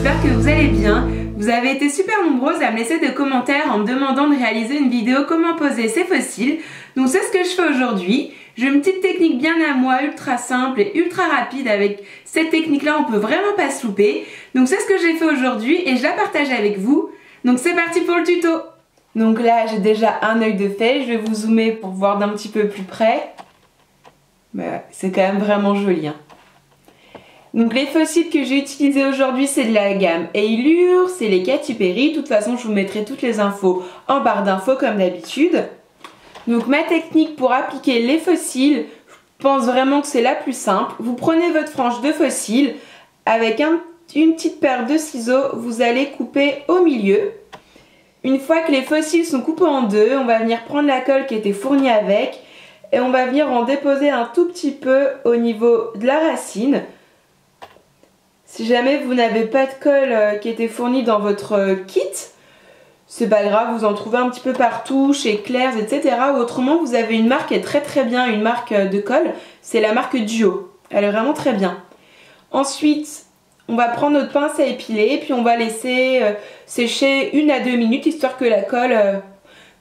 j'espère que vous allez bien. Vous avez été super nombreuses à me laisser des commentaires en me demandant de réaliser une vidéo comment poser ces fossiles. Donc c'est ce que je fais aujourd'hui. J'ai une petite technique bien à moi, ultra simple et ultra rapide. Avec cette technique là on peut vraiment pas se louper. Donc c'est ce que j'ai fait aujourd'hui et je la partage avec vous. Donc c'est parti pour le tuto. Donc là j'ai déjà un œil de fait, je vais vous zoomer pour voir d'un petit peu plus près. C'est quand même vraiment joli hein. Donc les fossiles que j'ai utilisés aujourd'hui c'est de la gamme Allure, c'est les Katy Perry. De toute façon je vous mettrai toutes les infos en barre d'infos comme d'habitude. Donc ma technique pour appliquer les fossiles, je pense vraiment que c'est la plus simple. Vous prenez votre frange de fossiles, avec une petite paire de ciseaux, vous allez couper au milieu. Une fois que les fossiles sont coupés en deux, on va venir prendre la colle qui était fournie avec et on va venir en déposer un tout petit peu au niveau de la racine. Si jamais vous n'avez pas de colle qui était fournie dans votre kit, c'est pas grave, vous en trouvez un petit peu partout, chez Claire's, etc. Ou autrement, vous avez une marque qui est très bien, une marque de colle, c'est la marque Duo. Elle est vraiment très bien. Ensuite, on va prendre notre pince à épiler, puis on va laisser sécher 1 à 2 minutes, histoire que la colle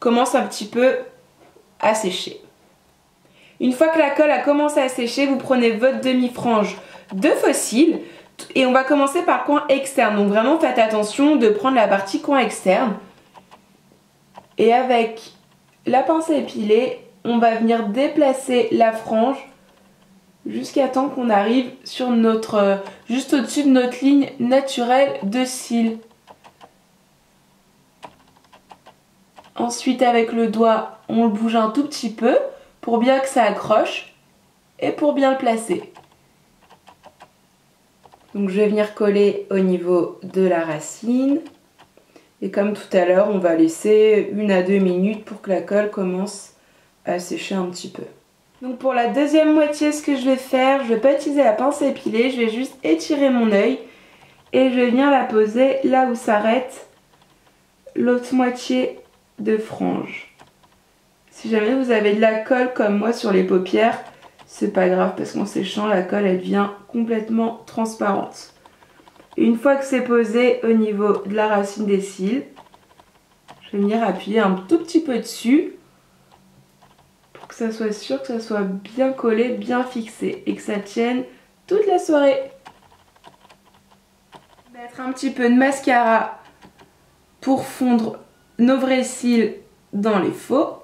commence un petit peu à sécher. Une fois que la colle a commencé à sécher, vous prenez votre demi-frange de fossiles, et on va commencer par le coin externe. Donc vraiment faites attention de prendre la partie coin externe. Et avec la pince à épiler, on va venir déplacer la frange jusqu'à temps qu'on arrive sur notre juste au-dessus de notre ligne naturelle de cils. Ensuite avec le doigt, on le bouge un tout petit peu pour bien que ça accroche et pour bien le placer. Donc je vais venir coller au niveau de la racine. Et comme tout à l'heure, on va laisser 1 à 2 minutes pour que la colle commence à sécher un petit peu. Donc pour la deuxième moitié, ce que je vais faire, je ne vais pas utiliser la pince à épiler, je vais juste étirer mon œil. Et je vais venir la poser là où s'arrête l'autre moitié de frange. Si jamais vous avez de la colle comme moi sur les paupières, c'est pas grave parce qu'en séchant la colle elle devient complètement transparente. Et une fois que c'est posé au niveau de la racine des cils, je vais venir appuyer un tout petit peu dessus pour que ça soit sûr que ça soit bien collé, bien fixé et que ça tienne toute la soirée. Mettre un petit peu de mascara pour fondre nos vrais cils dans les faux.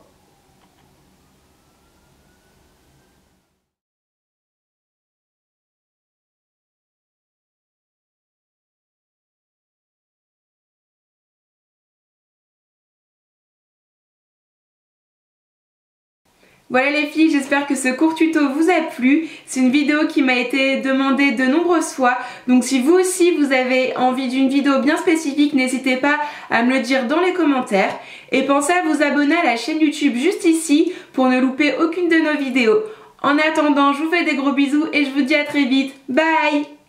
Voilà les filles, j'espère que ce court tuto vous a plu. C'est une vidéo qui m'a été demandée de nombreuses fois. Donc si vous aussi vous avez envie d'une vidéo bien spécifique, n'hésitez pas à me le dire dans les commentaires. Et pensez à vous abonner à la chaîne YouTube juste ici pour ne louper aucune de nos vidéos. En attendant, je vous fais des gros bisous et je vous dis à très vite. Bye!